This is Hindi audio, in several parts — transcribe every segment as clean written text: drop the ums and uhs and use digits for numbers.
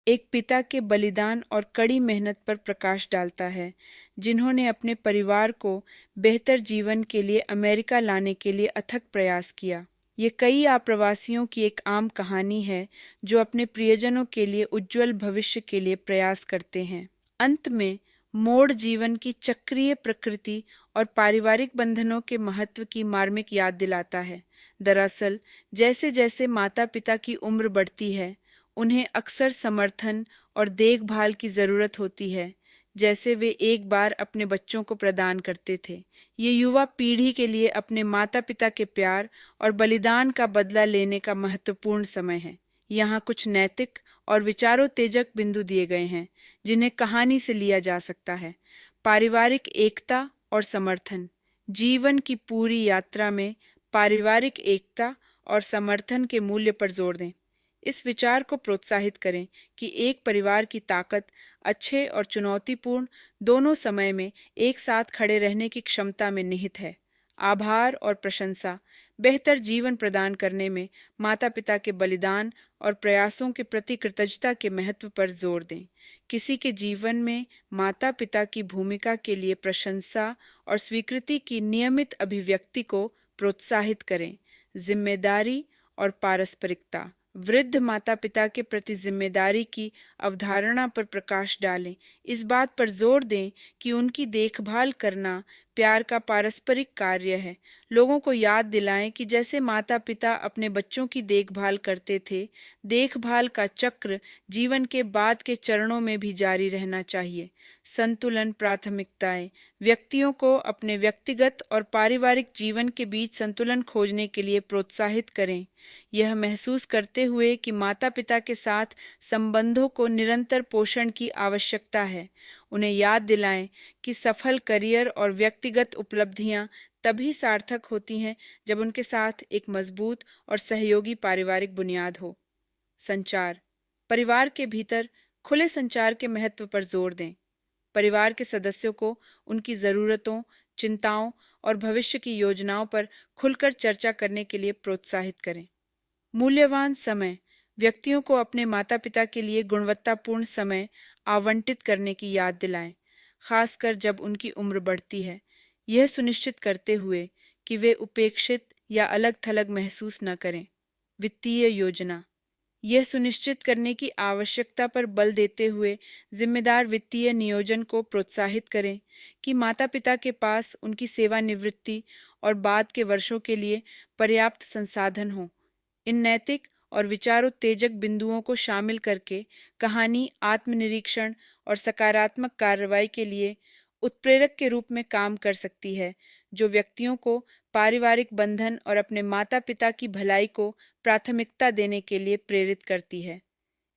एक पिता के बलिदान और कड़ी मेहनत पर प्रकाश डालता है, जिन्होंने अपने परिवार को बेहतर जीवन के लिए अमेरिका लाने के लिए अथक प्रयास किया। ये कई आप्रवासियों की एक आम कहानी है जो अपने प्रियजनों के लिए उज्जवल भविष्य के लिए प्रयास करते हैं। अंत में मोड़ जीवन की चक्रीय प्रकृति और पारिवारिक बंधनों के महत्व की मार्मिक याद दिलाता है। दरअसल जैसे जैसे माता पिता की उम्र बढ़ती है, उन्हें अक्सर समर्थन और देखभाल की जरूरत होती है, जैसे वे एक बार अपने बच्चों को प्रदान करते थे। ये युवा पीढ़ी के लिए अपने माता पिता के प्यार और बलिदान का बदला लेने का महत्वपूर्ण समय है। यहाँ कुछ नैतिक और विचारोत्तेजक बिंदु दिए गए हैं जिन्हें कहानी से लिया जा सकता है। पारिवारिक एकता और समर्थन। जीवन की पूरी यात्रा में पारिवारिक एकता और समर्थन के मूल्य पर जोर दें। इस विचार को प्रोत्साहित करें कि एक परिवार की ताकत अच्छे और चुनौतीपूर्ण दोनों समय में एक साथ खड़े रहने की क्षमता में निहित है। आभार और प्रशंसा। बेहतर जीवन प्रदान करने में माता पिता के बलिदान और प्रयासों के प्रति कृतज्ञता के महत्व पर जोर दें। किसी के जीवन में माता पिता की भूमिका के लिए प्रशंसा और स्वीकृति की नियमित अभिव्यक्ति को प्रोत्साहित करें। जिम्मेदारी और पारस्परिकता। वृद्ध माता पिता के प्रति जिम्मेदारी की अवधारणा पर प्रकाश डालें। इस बात पर जोर दें कि उनकी देखभाल करना प्यार का पारस्परिक कार्य है। लोगों को याद दिलाएं कि जैसे माता पिता अपने बच्चों की देखभाल करते थे, देखभाल का चक्र जीवन के बाद के चरणों में भी जारी रहना चाहिए। संतुलन प्राथमिकताएं। व्यक्तियों को अपने व्यक्तिगत और पारिवारिक जीवन के बीच संतुलन खोजने के लिए प्रोत्साहित करें, यह महसूस करते हुए कि माता पिता के साथ संबंधों को निरंतर पोषण की आवश्यकता है। उन्हें याद दिलाएं कि सफल करियर और व्यक्तिगत उपलब्धियां तभी सार्थक होती हैं जब उनके साथ एक मजबूत और सहयोगी पारिवारिक बुनियाद हो। संचार। परिवार के भीतर खुले संचार के महत्व पर जोर दें। परिवार के सदस्यों को उनकी जरूरतों, चिंताओं और भविष्य की योजनाओं पर खुलकर चर्चा करने के लिए प्रोत्साहित करें। मूल्यवान समय। व्यक्तियों को अपने माता पिता के लिए गुणवत्तापूर्ण समय आवंटित करने की याद दिलाएं, खासकर जब उनकी उम्र बढ़ती है, यह सुनिश्चित करते हुए कि वे उपेक्षित या अलग थलग महसूस न करें। वित्तीय योजना। यह सुनिश्चित करने की आवश्यकता पर बल देते हुए जिम्मेदार वित्तीय नियोजन को प्रोत्साहित करें कि माता पिता के पास उनकी सेवानिवृत्ति और बाद के वर्षों के लिए पर्याप्त संसाधन हों। इन नैतिक और विचारोत्तेजक बिंदुओं को शामिल करके कहानी आत्मनिरीक्षण और सकारात्मक कार्रवाई के लिए उत्प्रेरक के रूप में काम कर सकती है, जो व्यक्तियों को पारिवारिक बंधन और अपने माता पिता की भलाई को प्राथमिकता देने के लिए प्रेरित करती है।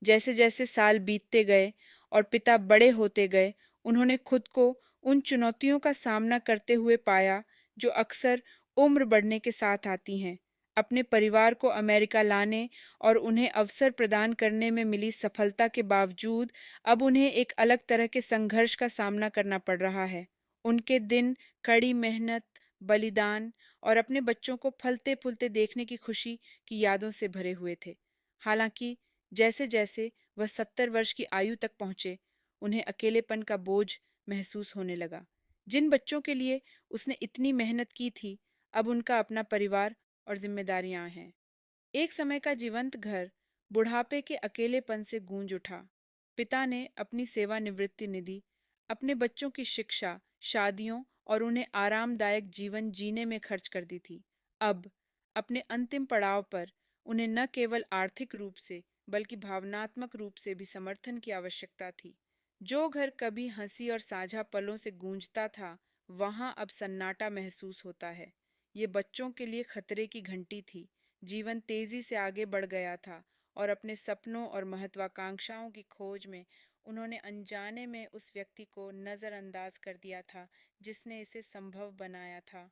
जैसे जैसे साल बीतते गए और पिता बड़े होते गए, उन्होंने खुद को उन चुनौतियों का सामना करते हुए पाया जो अक्सर उम्र बढ़ने के साथ आती हैं। अपने परिवार को अमेरिका लाने और उन्हें अवसर प्रदान करने में मिली सफलता के बावजूद अब उन्हें एक अलग तरह के संघर्ष का सामना करना पड़ रहा है। उनके दिन कड़ी मेहनत, बलिदान और अपने बच्चों को फलते फूलते देखने की खुशी की यादों से भरे हुए थे। हालांकि जैसे जैसे वह 70 वर्ष की आयु तक पहुंचे, उन्हें अकेलेपन का बोझ महसूस होने लगा। जिन बच्चों के लिए उसने इतनी मेहनत की थी, अब उनका अपना परिवार और जिम्मेदारियां हैं। एक समय का जीवंत घर बुढ़ापे के अकेलेपन से गूंज उठा। पिता ने अपनी सेवानिवृत्ति निधि अपने बच्चों की शिक्षा, शादियों और उन्हें आरामदायक जीवन जीने में खर्च कर दी थी। अब अपने अंतिम पड़ाव पर उन्हें न केवल आर्थिक रूप से बल्कि भावनात्मक रूप से भी समर्थन की आवश्यकता थी। जो घर कभी हंसी और साझा पलों से गूंजता था, वहां अब सन्नाटा महसूस होता है। ये बच्चों के लिए खतरे की घंटी थी। जीवन तेजी से आगे बढ़ गया था और अपने सपनों और महत्वाकांक्षाओं की खोज में उन्होंने अनजाने में उस व्यक्ति को नजरअंदाज कर दिया था जिसने इसे संभव बनाया था।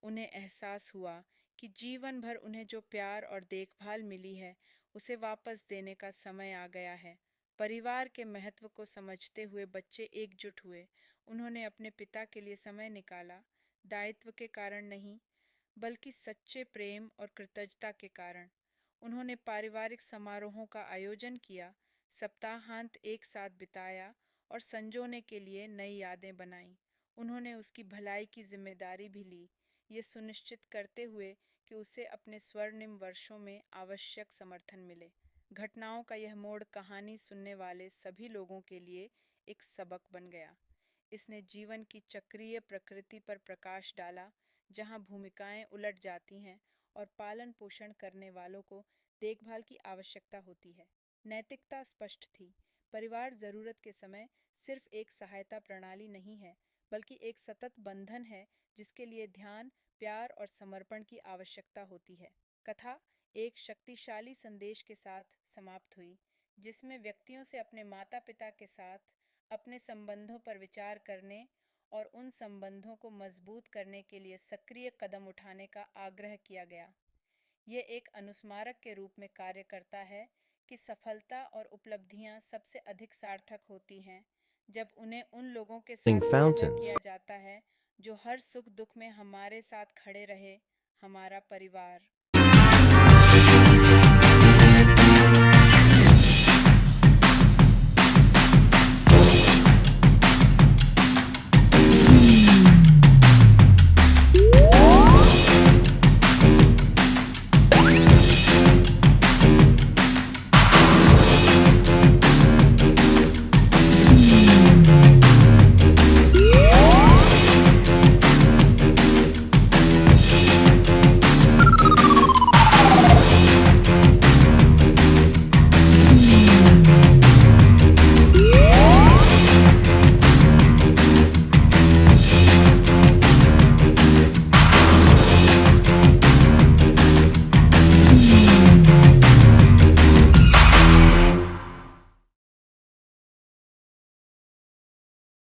उन्हें एहसास हुआ कि जीवन भर उन्हें जो प्यार और देखभाल मिली है, उसे वापस देने का समय आ गया है। परिवार के महत्व को समझते हुए बच्चे एकजुट हुए। उन्होंने अपने पिता के लिए समय निकाला, दायित्व के कारण नहीं, बल्कि सच्चे प्रेम और कृतज्ञता के कारण। उन्होंने पारिवारिक समारोहों का आयोजन किया सप्ताहांत एक साथ बिताया और संजोने के लिए नई यादें बनाई। उन्होंने उसकी भलाई की जिम्मेदारी भी ली, ये सुनिश्चित करते हुए कि उसे अपने स्वर्णिम वर्षों में आवश्यक समर्थन मिले। घटनाओं का यह मोड़ कहानी सुनने वाले सभी लोगों के लिए एक सबक बन गया। इसने जीवन की चक्रीय प्रकृति पर प्रकाश डाला, जहां भूमिकाएं उलट जाती हैं और पालन पोषण करने वालों को देखभाल की आवश्यकता होती है। नैतिकता स्पष्ट थी। परिवार जरूरत के समय सिर्फ एक सहायता प्रणाली नहीं है, बल्कि एक सतत बंधन है जिसके लिए ध्यान, प्यार और समर्पण की आवश्यकता होती है। कथा एक शक्तिशाली संदेश के साथ समाप्त हुई, जिसमें व्यक्तियों से अपने माता पिता के साथ अपने संबंधों पर विचार करने और उन संबंधों को मजबूत करने के लिए सक्रिय कदम उठाने का आग्रह किया गया। ये एक अनुस्मारक के रूप में कार्य करता है कि सफलता और उपलब्धियां सबसे अधिक सार्थक होती हैं जब उन्हें उन लोगों के साथ साझा किया Fountains. जाता है जो हर सुख दुख में हमारे साथ खड़े रहे, हमारा परिवार।